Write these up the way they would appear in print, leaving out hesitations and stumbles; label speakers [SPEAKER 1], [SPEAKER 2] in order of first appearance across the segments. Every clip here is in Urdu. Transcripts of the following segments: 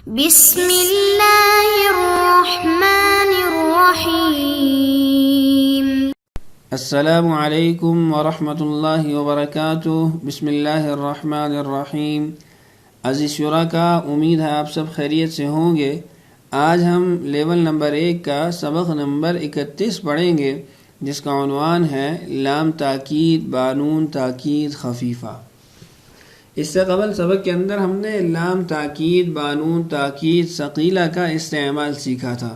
[SPEAKER 1] بسم اللہ الرحمن الرحیم۔
[SPEAKER 2] السلام علیکم ورحمۃ اللہ وبرکاتہ۔ بسم اللہ الرحمن الرحیم۔ عزیز شرکاء، امید ہے آپ سب خیریت سے ہوں گے۔ آج ہم لیول نمبر 1 کا سبق نمبر 31 پڑھیں گے، جس کا عنوان ہے لام تاکید بانون تاکید خفیفہ۔ اس سے قبل سبق کے اندر ہم نے لام تاکید بانون تاکید ثقیلہ کا استعمال سیکھا تھا۔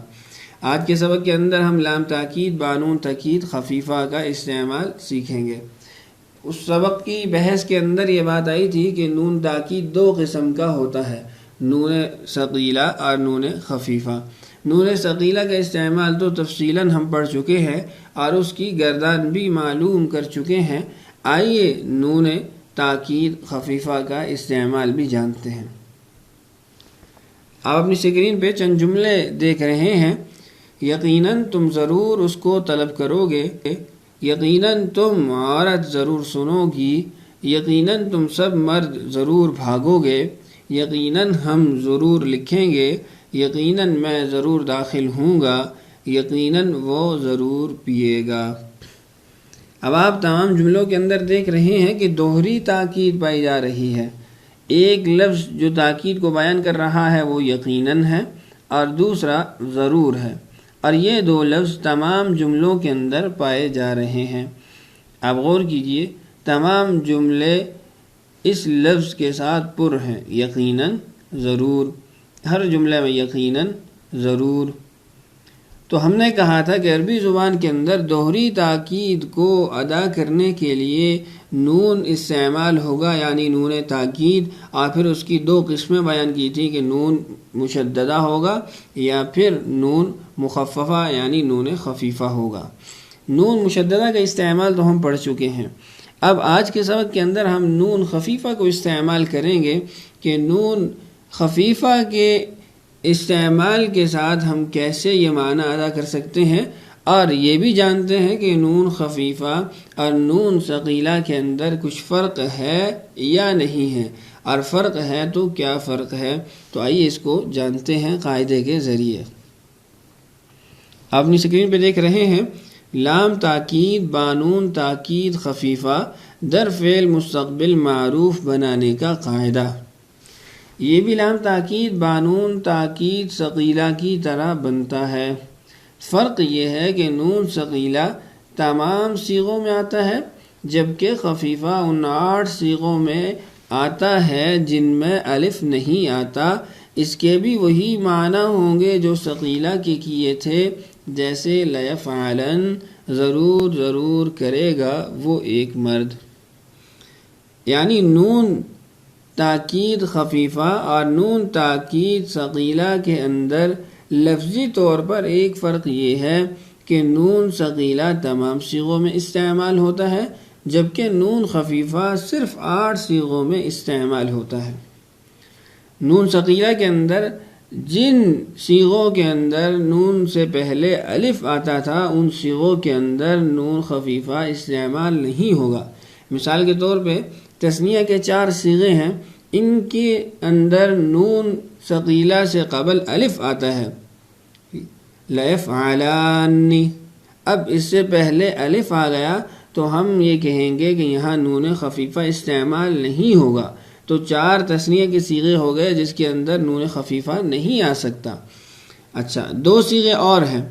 [SPEAKER 2] آج کے سبق کے اندر ہم لام تاکید بانون تاکید خفیفہ کا استعمال سیکھیں گے۔ اس سبق کی بحث کے اندر یہ بات آئی تھی کہ نون تاکید 2 قسم کا ہوتا ہے، نون ثقیلہ اور نون خفیفہ۔ نون ثقیلہ کا استعمال تو تفصیلاً ہم پڑھ چکے ہیں اور اس کی گردان بھی معلوم کر چکے ہیں۔ آئیے نون تاکید خفیفہ کا استعمال بھی جانتے ہیں۔ آپ اپنی اسکرین پہ چند جملے دیکھ رہے ہیں۔ یقیناً تم ضرور اس کو طلب کرو گے، یقیناً تم عورت ضرور سنو گی، یقیناً تم سب مرد ضرور بھاگو گے، یقیناً ہم ضرور لکھیں گے، یقیناً میں ضرور داخل ہوں گا، یقیناً وہ ضرور پیے گا۔ اب آپ تمام جملوں کے اندر دیکھ رہے ہیں کہ دوہری تاکید پائی جا رہی ہے۔ ایک لفظ جو تاکید کو بیان کر رہا ہے وہ یقیناً ہے اور دوسرا ضرور ہے، اور یہ 2 لفظ تمام جملوں کے اندر پائے جا رہے ہیں۔ آپ غور کیجئے، تمام جملے اس لفظ کے ساتھ پر ہیں، یقیناً ضرور، ہر جملے میں یقیناً ضرور۔ تو ہم نے کہا تھا کہ عربی زبان کے اندر دوہری تاکید کو ادا کرنے کے لیے نون استعمال ہوگا، یعنی نون تاکید، اور پھر اس کی 2 قسمیں بیان کی تھی کہ نون مشددہ ہوگا یا پھر نون مخففہ یعنی نون خفیفہ ہوگا۔ نون مشددہ کا استعمال تو ہم پڑھ چکے ہیں۔ اب آج کے سبق کے اندر ہم نون خفیفہ کو استعمال کریں گے کہ نون خفیفہ کے استعمال کے ساتھ ہم کیسے یہ معنی ادا کر سکتے ہیں، اور یہ بھی جانتے ہیں کہ نون خفیفہ اور نون ثقیلہ کے اندر کچھ فرق ہے یا نہیں ہے، اور فرق ہے تو کیا فرق ہے۔ تو آئیے اس کو جانتے ہیں قاعدے کے ذریعے۔ آپ اپنی اسکرین پہ دیکھ رہے ہیں لام تاکید بانون تاکید خفیفہ در فعل مستقبل معروف بنانے کا قاعدہ۔ یہ بھی لام تاکید بانون تاکید ثقیلہ کی طرح بنتا ہے۔ فرق یہ ہے کہ نون ثقیلہ تمام صیغوں میں آتا ہے، جبکہ خفیفہ ان 8 صیغوں میں آتا ہے جن میں الف نہیں آتا۔ اس کے بھی وہی معنی ہوں گے جو ثقیلہ کے کیے تھے، جیسے لیفعلن، ضرور ضرور کرے گا وہ ایک مرد۔ یعنی نون تاکید خفیفہ اور نون تاکید ثقیلہ کے اندر لفظی طور پر ایک فرق یہ ہے کہ نون ثقیلہ تمام صیغوں میں استعمال ہوتا ہے، جبکہ نون خفیفہ صرف 8 صیغوں میں استعمال ہوتا ہے۔ نون ثقیلہ کے اندر جن صیغوں کے اندر نون سے پہلے الف آتا تھا، ان صیغوں کے اندر نون خفیفہ استعمال نہیں ہوگا۔ مثال کے طور پہ تثنیہ کے 4 صیغے ہیں، ان کے اندر نون ثقیلہ سے قبل الف آتا ہے، لیفعلان۔ اب اس سے پہلے الف آ گیا تو ہم یہ کہیں گے کہ یہاں نون خفیفہ استعمال نہیں ہوگا، تو 4 تثنیہ کے صیغے ہو گئے جس کے اندر نون خفیفہ نہیں آ سکتا۔ اچھا، 2 صیغے اور ہیں،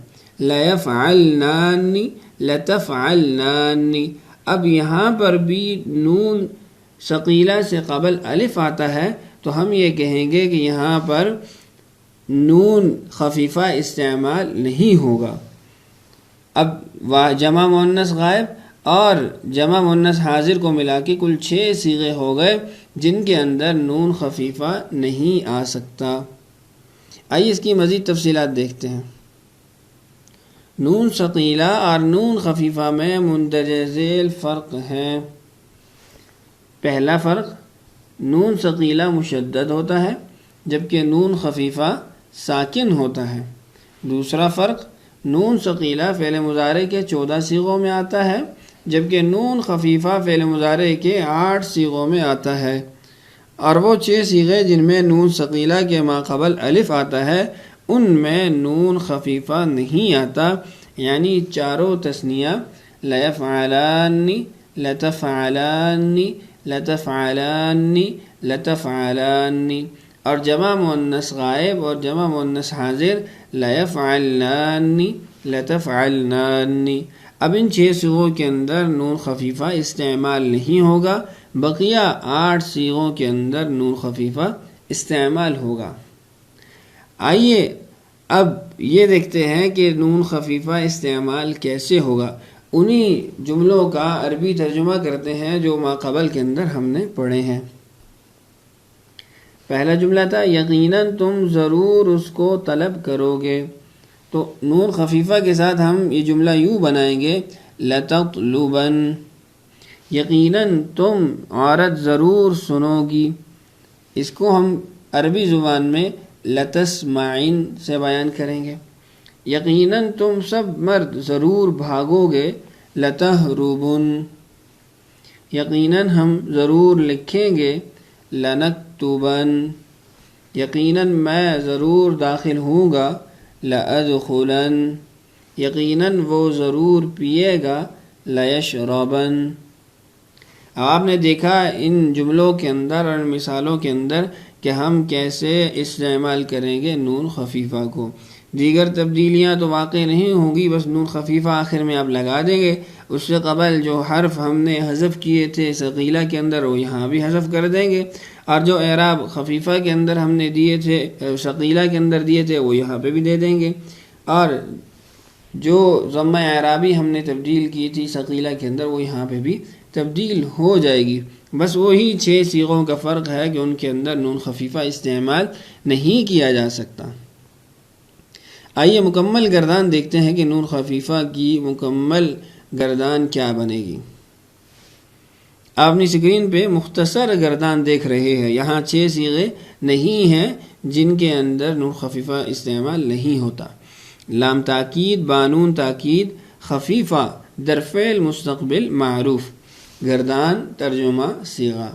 [SPEAKER 2] لیفعلنان، لتفعلنان۔ اب یہاں پر بھی نون ثقیلہ سے قبل الف آتا ہے تو ہم یہ کہیں گے کہ یہاں پر نون خفیفہ استعمال نہیں ہوگا۔ اب جمع مؤنث غائب اور جمع مؤنث حاضر کو ملا کے کل 6 صیغے ہو گئے جن کے اندر نون خفیفہ نہیں آ سکتا۔ آئیے اس کی مزید تفصیلات دیکھتے ہیں۔ نون ثقیلہ اور نون خفیفہ میں مندرجہ ذیل فرق ہیں۔ پہلا فرق، نون ثقیلہ مشدد ہوتا ہے جبکہ نون خفیفہ ساکن ہوتا ہے۔ دوسرا فرق، نون ثقیلہ فعل مضارع کے 14 صیغوں میں آتا ہے جبکہ نون خفیفہ فعل مضارع کے 8 صیغوں میں آتا ہے۔ اور وہ 6 صیغے جن میں نون ثقیلہ کے ماقبل الف آتا ہے ان میں نون خفیفہ نہیں آتا، یعنی چاروں تثنیہ لیفعلان، لتفعلان، لتفعلان، لتفعلان، اور جمع مؤنث غائب اور جمع مؤنث حاضر لیفعلان، لتفعلان۔ اب ان 6 صیغوں کے اندر نون خفیفہ استعمال نہیں ہوگا، بقیہ 8 صیغوں کے اندر نون خفیفہ استعمال ہوگا۔ آئیے اب یہ دیکھتے ہیں کہ نون خفیفہ استعمال کیسے ہوگا۔ انہی جملوں کا عربی ترجمہ کرتے ہیں جو ماقبل کے اندر ہم نے پڑھے ہیں۔ پہلا جملہ تھا یقیناً تم ضرور اس کو طلب کرو گے، تو نون خفیفہ کے ساتھ ہم یہ جملہ یوں بنائیں گے لتطلبن، یقیناً تم عورت ضرور سنو گی، اس کو ہم عربی زبان میں لتسمعن سے بیان کریں گے۔ یقیناً تم سب مرد ضرور بھاگو گے، لتہربن، یقیناً ہم ضرور لکھیں گے، لنکتبن، یقیناً میں ضرور داخل ہوں گا، لأدخلن، یقیناً وہ ضرور پیے گا، لیشربن۔ اب آپ نے دیکھا ان جملوں کے اندر اور مثالوں کے اندر کہ ہم کیسے استعمال کریں گے نون خفیفہ کو۔ دیگر تبدیلیاں تو واقع نہیں ہوں گی، بس نون خفیفہ آخر میں آپ لگا دیں گے۔ اس سے قبل جو حرف ہم نے حذف کیے تھے ثقیلہ کے اندر وہ یہاں بھی حذف کر دیں گے، اور جو اعراب خفیفہ کے اندر ہم نے دیے تھے، ثقیلہ کے اندر دیے تھے، وہ یہاں پہ بھی دے دیں گے، اور جو ضمہ اعرابی ہم نے تبدیل کی تھی ثقیلہ کے اندر وہ یہاں پہ بھی تبدیل ہو جائے گی۔ بس وہی 6 صیغوں کا فرق ہے کہ ان کے اندر نون خفیفہ استعمال نہیں کیا جا سکتا۔ آئیے مکمل گردان دیکھتے ہیں کہ نون خفیفہ کی مکمل گردان کیا بنے گی۔ آپ اپنی اسکرین پہ مختصر گردان دیکھ رہے ہیں، یہاں 6 صیغے نہیں ہیں جن کے اندر نون خفیفہ استعمال نہیں ہوتا۔ لام تاکید، بانون تاکید، خفیفہ، در فعل مستقبل معروف، گردان ترجمہ صیغہ۔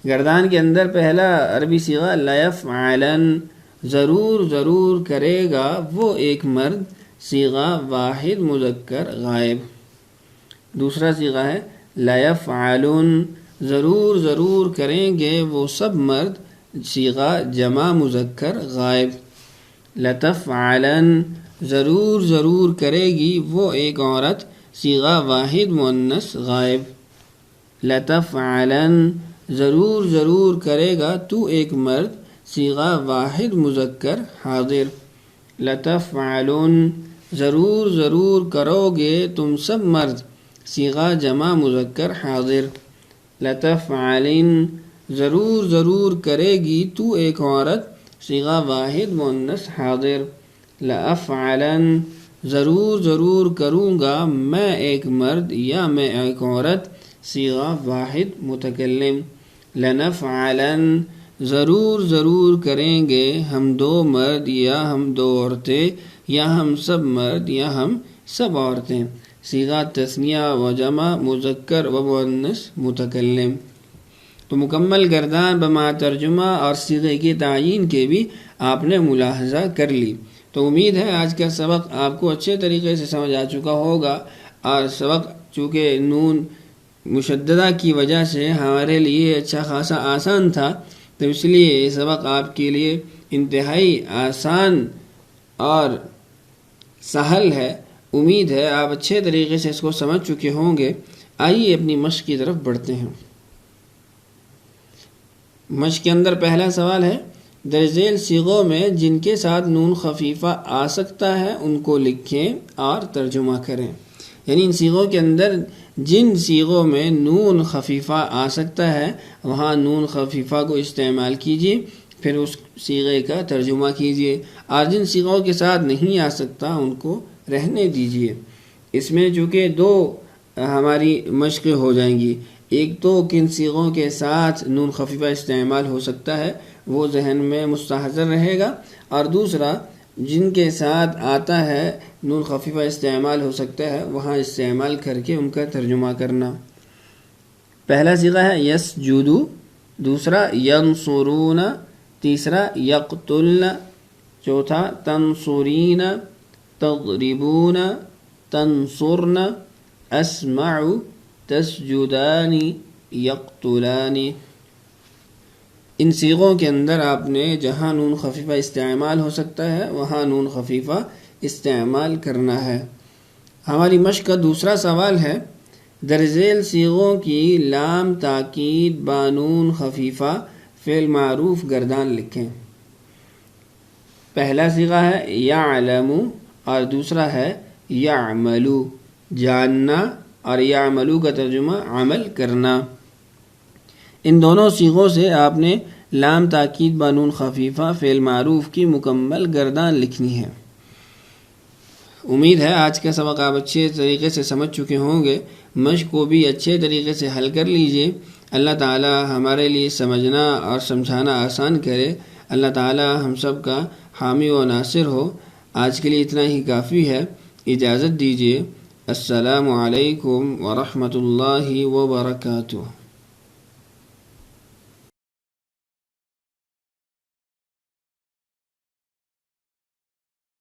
[SPEAKER 2] گردان کے اندر پہلا عربی صیغہ لیفعلن، ضرور ضرور کرے گا وہ ایک مرد، صیغہ واحد مذکر غائب۔ دوسرا صیغہ ہے لیفعلن، ضرور ضرور کریں گے وہ سب مرد، صیغہ جمع مذکر غائب۔ لتفعلن، ضرور ضرور کرے گی وہ ایک عورت، صیغہ واحد مؤنث غائب۔ لتفعلن، ضرور ضرور کرے گا تو ایک مرد، صیغہ واحد مذکر حاضر۔ لتفعلن، ضرور ضرور کرو گے تم سب مرد، صیغہ جمع مذکر حاضر۔ لتفعلن، ضرور ضرور کرے گی تو ایک عورت، صیغہ واحد مؤنث حاضر۔ لأفعلن، ضرور ضرور کروں گا میں ایک مرد یا میں ایک عورت، صیغہ واحد متکلم۔ لنفعلن، ضرور ضرور کریں گے ہم 2 مرد یا ہم 2 عورتیں یا ہم سب مرد یا ہم سب عورتیں، صیغہ تثنیہ و جمع مذکر و مؤنث متکلم۔ تو مکمل گردان بما ترجمہ اور صیغے کی تعیین کے بھی آپ نے ملاحظہ کر لی۔ تو امید ہے آج کا سبق آپ کو اچھے طریقے سے سمجھ آ چکا ہوگا، اور سبق چونکہ نون مشددہ کی وجہ سے ہمارے لیے اچھا خاصا آسان تھا، تو اس لیے یہ سبق آپ کے لیے انتہائی آسان اور سہل ہے۔ امید ہے آپ اچھے طریقے سے اس کو سمجھ چکے ہوں گے۔ آئیے اپنی مشق کی طرف بڑھتے ہیں۔ مشق کے اندر پہلا سوال ہے، درج ذیل صیغوں میں جن کے ساتھ نون خفیفہ آ سکتا ہے ان کو لکھیں اور ترجمہ کریں۔ یعنی ان صیغوں کے اندر جن صیغوں میں نون خفیفہ آ سکتا ہے وہاں نون خفیفہ کو استعمال کیجیے، پھر اس صیغے کا ترجمہ کیجیے، اور جن صیغوں کے ساتھ نہیں آ سکتا ان کو رہنے دیجیے۔ اس میں چونکہ 2 ہماری مشقیں ہو جائیں گی، ایک تو کن صیغوں کے ساتھ نون خفیفہ استعمال ہو سکتا ہے وہ ذہن میں مستحضر رہے گا، اور دوسرا جن کے ساتھ آتا ہے نون خفیفہ استعمال ہو سکتا ہے وہاں استعمال کر کے ان کا ترجمہ کرنا۔ پہلا صیغہ ہے یسجدو، دوسرا ینصرون، تیسرا یقتلن، چوتھا تنصرین، تضربون، تنصرن، اسمع، تسجدان، یقتلان۔ ان صیغوں کے اندر آپ نے جہاں نون خفیفہ استعمال ہو سکتا ہے وہاں نون خفیفہ استعمال کرنا ہے۔ ہماری مشق کا دوسرا سوال ہے، درذیل صیغوں کی لام تاکید بانون خفیفہ فعل معروف گردان لکھیں۔ پہلا صیغہ ہے یعلم اور دوسرا ہے یعملو، جاننا، اور یعملو کا ترجمہ عمل کرنا۔ ان دونوں صیغوں سے آپ نے لام تاکید بانون خفیفہ فعل معروف کی مکمل گردان لکھنی ہے۔ امید ہے آج کا سبق آپ اچھے طریقے سے سمجھ چکے ہوں گے۔ مشق کو بھی اچھے طریقے سے حل کر لیجئے۔ اللہ تعالی ہمارے لیے سمجھنا اور سمجھانا آسان کرے۔ اللہ تعالی ہم سب کا حامی و ناصر ہو۔ آج کے لیے اتنا ہی کافی ہے، اجازت دیجیے۔ السلام علیکم ورحمۃ اللہ وبرکاتہ۔